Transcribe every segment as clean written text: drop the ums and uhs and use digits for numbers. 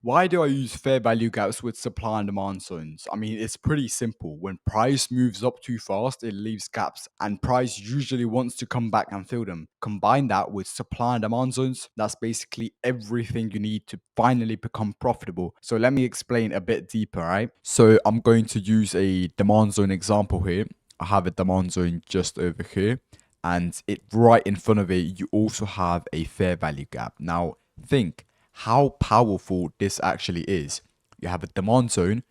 Why do I use fair value gaps with supply and demand zones? I mean, it's pretty simple. When price moves up too fast, it leaves gaps, and price usually wants to come back and fill them. Combine that with supply and demand zones, that's basically everything you need to finally become profitable. So let me explain a bit deeper, right? So I'm going to use a demand zone example here. I have a demand zone just over here, and it right in front of it, you also have a fair value gap. Now, think how powerful this actually is. You have a demand zone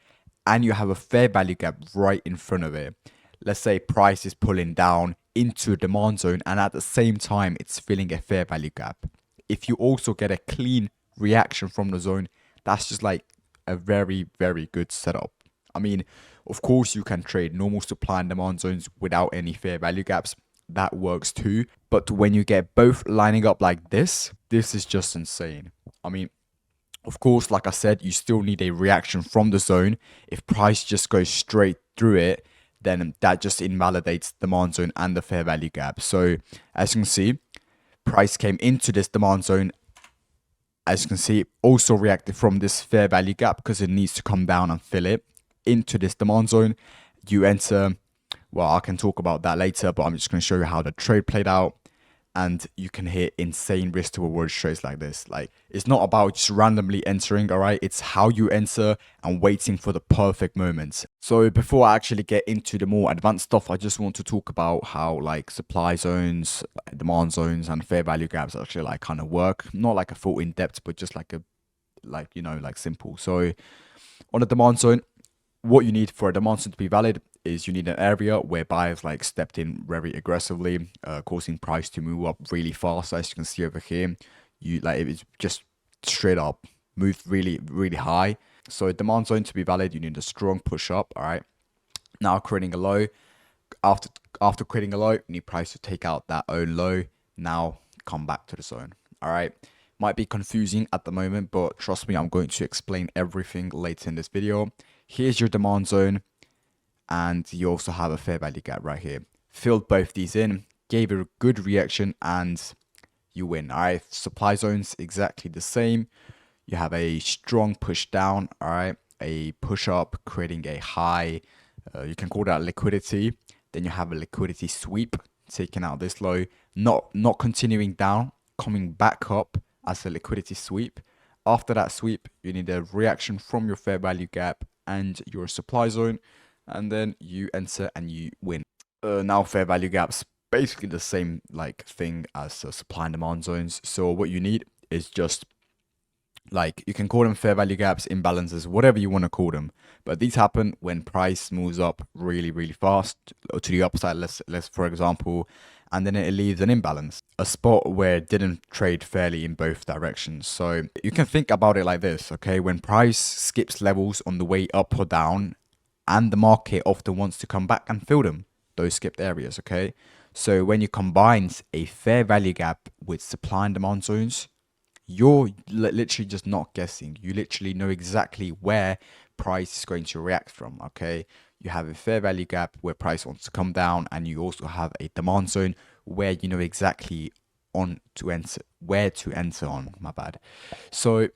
and you have a fair value gap right in front of it. Let's say price is pulling down into a demand zone and at the same time it's filling a fair value gap. If you also get a clean reaction from the zone, that's just like a very, very good setup. I mean, of course, you can trade normal supply and demand zones without any fair value gaps. That works too. But when you get both lining up like this is just insane. I mean, of course, like I said, you still need a reaction from the zone. If price just goes straight through it, then that just invalidates the demand zone and the fair value gap. So as you can see, price came into this demand zone. As you can see, it also reacted from this fair value gap because it needs to come down and fill it into this demand zone. You enter, well, I can talk about that later, but I'm just going to show you how the trade played out. And you can hit insane risk to reward trades like this. Like, it's not about just randomly entering, all right? It's how you enter and waiting for the perfect moment. So before I actually get into the more advanced stuff, I just want to talk about how like supply zones, demand zones, and fair value gaps actually like kind of work. Not like a full in depth, but just like a like simple. So on a demand zone, what you need for a demand zone to be valid is you need an area where buyers like stepped in very aggressively, causing price to move up really fast. As you can see over here, you like it's just straight up moved really, really high. So a demand zone to be valid, you need a strong push up. All right. Now creating a low. After creating a low, you need price to take out that own low. Now come back to the zone. All right. Might be confusing at the moment, but trust me, I'm going to explain everything later in this video. Here's your demand zone, and you also have a fair value gap right here. Filled both these in, gave a good reaction, and you win. All right, supply zones exactly the same. You have a strong push down, all right, a push up, creating a high. You can call that liquidity. Then you have a liquidity sweep, taking out this low, not continuing down, coming back up as a liquidity sweep. After that sweep, you need a reaction from your fair value gap and your supply zone, and then you enter and you win. Now fair value gaps, basically the same like thing as supply and demand zones. So what you need is just like, you can call them fair value gaps, imbalances, whatever you want to call them. But these happen when price moves up really, really fast to the upside, let's for example, and then it leaves an imbalance, a spot where it didn't trade fairly in both directions. So you can think about it like this, okay? When price skips levels on the way up or down, and the market often wants to come back and fill them, those skipped areas, okay? So when you combine a fair value gap with supply and demand zones, you're literally just not guessing. You literally know exactly where price is going to react from, okay? You have a fair value gap where price wants to come down, and you also have a demand zone where you know exactly on to enter, where to enter on, my bad. So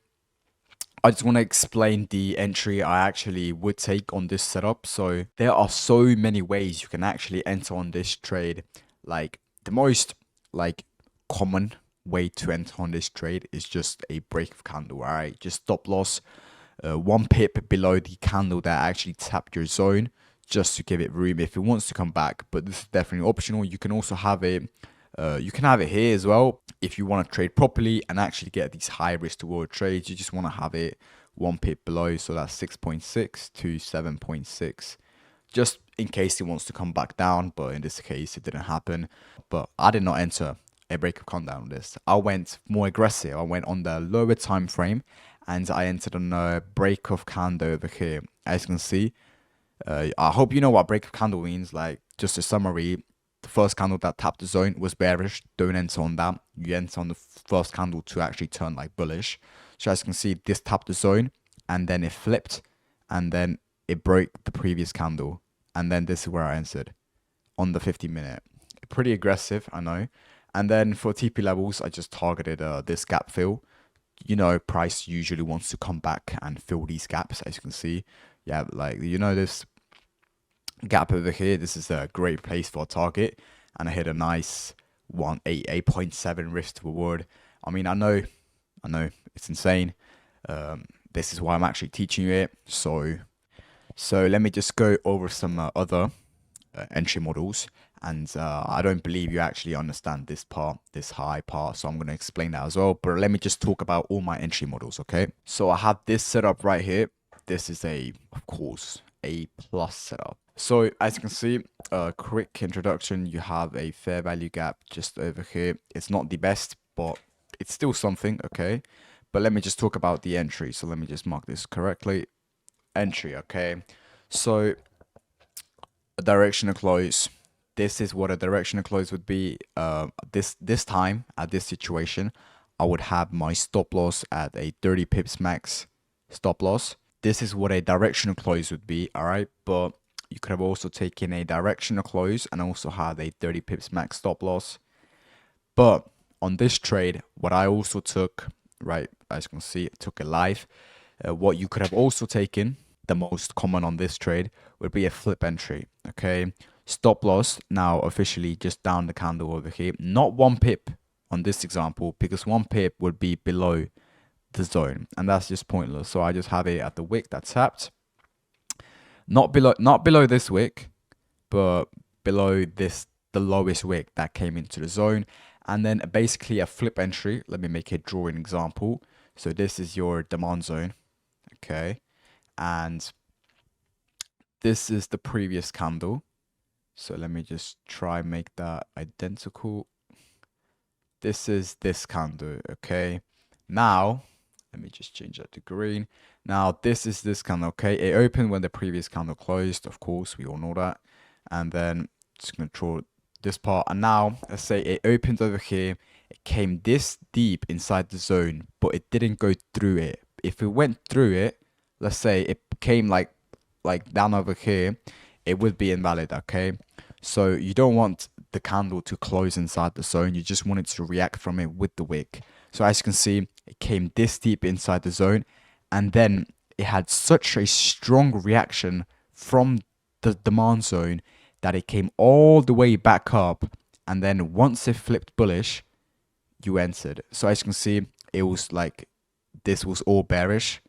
I just want to explain the entry I actually would take on this setup. So there are so many ways you can actually enter on this trade. Like the most like common way to enter on this trade is just a break of candle. All right, just stop loss 1 pip below the candle that actually tapped your zone, just to give it room if it wants to come back. But this is definitely optional. You can also have it you can have it here as well if you want to trade properly and actually get these high risk to reward trades. You just want to have it 1 pip below, so that's 6.6 to 7.6, just in case it wants to come back down. But in this case it didn't happen. But I did not enter a break of candle on this. I went more aggressive. I went on the lower time frame, and I entered on a break of candle over here. As you can see, I hope you know what break of candle means. Like, just a summary, the first candle that tapped the zone was bearish. Don't enter on that. You enter on the first candle to actually turn like bullish. So as you can see, this tapped the zone, and then it flipped, and then it broke the previous candle, and then this is where I entered on the 50-minute. Pretty aggressive, I know. And then for TP levels, I just targeted this gap fill, you know, price usually wants to come back and fill these gaps. As you can see, yeah, like, you know, this gap over here, this is a great place for a target, and I hit a nice 8.7 risk to reward. I mean, I know it's insane. This is why I'm actually teaching you it. So let me just go over some other entry models, and I don't believe you actually understand this part, this high part, so I'm going to explain that as well. But let me just talk about all my entry models. Okay, so I have this setup right here. This is of course, a plus setup. So as you can see, quick introduction, you have a fair value gap just over here. It's not the best, but it's still something. Okay, but let me just talk about the entry. So let me just mark this correctly. Entry. Okay, so a directional close. This is what a directional close would be. This time at this situation, I would have my stop loss at a 30 pips max stop loss. This is what a directional close would be. All right, but you could have also taken a directional close and also had a 30 pips max stop loss. But on this trade, what I also took, right, as you can see, it took a live. What you could have also taken, the most common on this trade, would be a flip entry. Okay, stop loss now officially just down the candle over here, not 1 pip on this example, because 1 pip would be below the zone, and that's just pointless. So I just have it at the wick that tapped, not below this wick, but below this, the lowest wick that came into the zone. And then basically a flip entry. Let me make a drawing example. So this is your demand zone. Okay, and this is the previous candle. So let me just try and make that identical. This is this candle. Okay, now let me just change that to green. Now this is this candle. Okay, it opened when the previous candle closed, of course, we all know that. And then just gonna draw this part, and now let's say it opened over here, it came this deep inside the zone, but it didn't go through it. If it went through it, let's say it came like down over here, it would be invalid. Okay, so you don't want the candle to close inside the zone, you just want it to react from it with the wick. So as you can see, it came this deep inside the zone, and then it had such a strong reaction from the demand zone that it came all the way back up, and then once it flipped bullish, you entered. So as you can see, it was like, this was all bearish.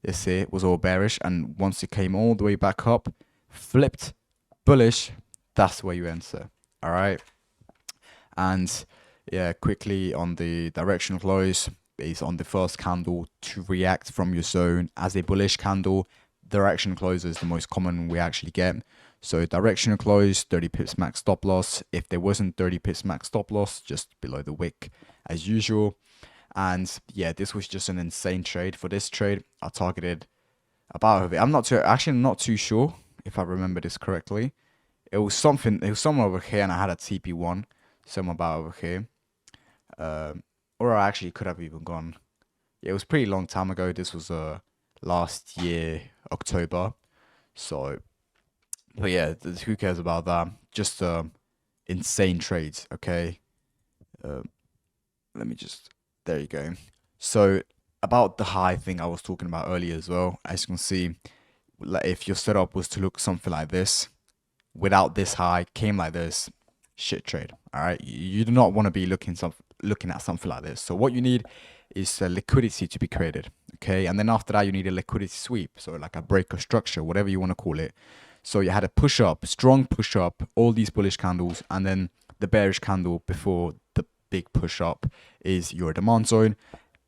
This here was all bearish, and once it came all the way back up, flipped bullish, that's where you enter. All right. And yeah, quickly on the directional close, is on the first candle to react from your zone as a bullish candle. Directional close is the most common we actually get. So directional close, 30 pips max stop loss. If there wasn't 30 pips max stop loss, just below the wick as usual. And yeah, this was just an insane trade. For this trade, I targeted about it. I'm not too sure if I remember this correctly. It was somewhere over here, and I had a TP1 somewhere about over here. Or I actually could have even gone. Yeah, it was pretty long time ago. This was last year, October. So, but yeah, who cares about that? Just insane trades, okay? Let me just, there you go. So about the high thing I was talking about earlier as well, as you can see, like if your setup was to look something like this, without this high, came like this, shit trade. All right, you do not want to be looking at something like this. So what you need is a liquidity to be created, okay? And then after that, you need a liquidity sweep, so like a breaker structure, whatever you want to call it. So you had a push up, strong push up, all these bullish candles, and then the bearish candle before the big push up is your demand zone.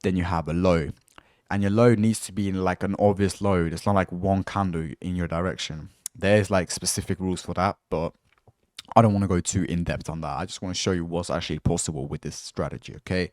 Then you have a low, and your low needs to be in like an obvious low. It's not like one candle in your direction. There's like specific rules for that, but I don't want to go too in depth on that. I just want to show you what's actually possible with this strategy. Okay,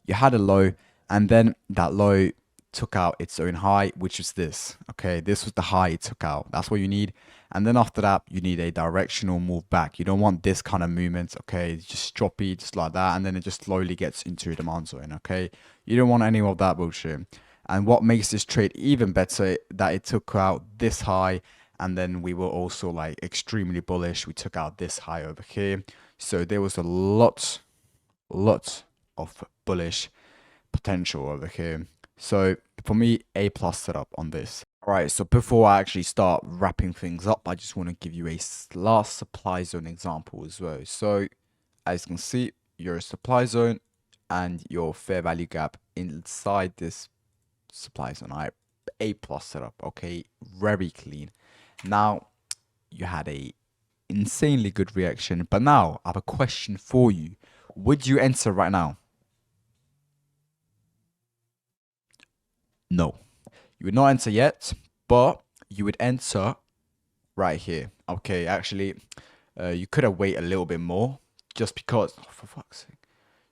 you had a low, and then that low took out its own high, which is this. Okay, this was the high it took out. That's what you need. And then after that, you need a directional move back. You don't want this kind of movement. Okay, it's just choppy, just like that, and then it just slowly gets into a demand zone. Okay, you don't want any of that bullshit. And what makes this trade even better, that it took out this high, and then we were also like extremely bullish. We took out this high over here. So there was a lot of bullish potential over here. So for me, A plus setup on this. All right, so before I actually start wrapping things up, I just want to give you a last supply zone example as well. So as you can see, your supply zone and your fair value gap inside this supply zone. All right, A plus setup. Okay, very clean. Now you had a insanely good reaction, but now I have a question for you. Would you enter right now? No, you would not enter yet, but you would enter right here. Okay, actually, you could have waited a little bit more, just because, oh, for fuck's sake,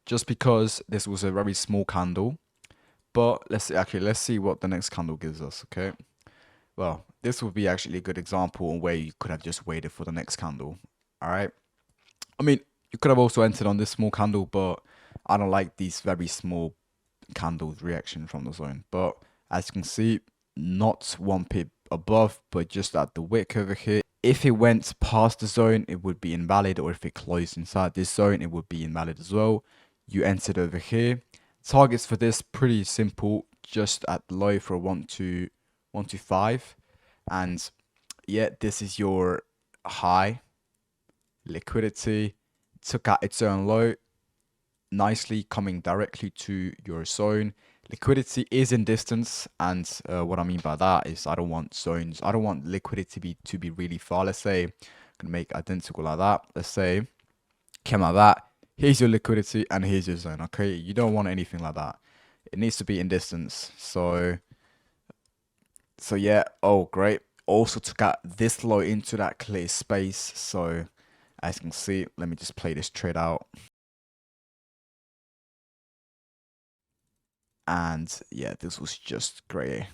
just because this was a very small candle. But let's see what the next candle gives us. Okay, well, this would be actually a good example on where you could have just waited for the next candle. All right, I mean, you could have also entered on this small candle, but I don't like these very small candles reaction from the zone. But as you can see, not one pip above, but just at the wick over here. If it went past the zone, it would be invalid, or if it closed inside this zone, it would be invalid as well. You entered over here. Targets for this pretty simple, just at the low for 1 to 5, and yeah, this is your high. Liquidity took out its own low, nicely coming directly to your zone. Liquidity is in distance, and what I mean by that is I don't want zones. I don't want liquidity to be really far. Let's say I'm gonna make identical like that. Let's say came like that. Here's your liquidity and here's your zone. Okay, you don't want anything like that. It needs to be in distance. So yeah. Oh, great. Also took out this low into that clear space. So as you can see, let me just play this trade out. And yeah, this was just great.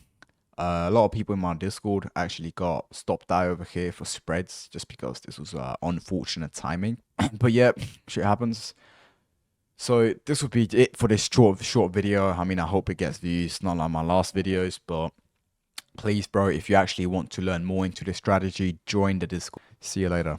A lot of people in my Discord actually got stopped out over here for spreads just because this was unfortunate timing. But yeah, shit happens. So this would be it for this short video. I mean, I hope it gets views, not like my last videos, but please, bro, if you actually want to learn more into this strategy, join the Discord. See you later.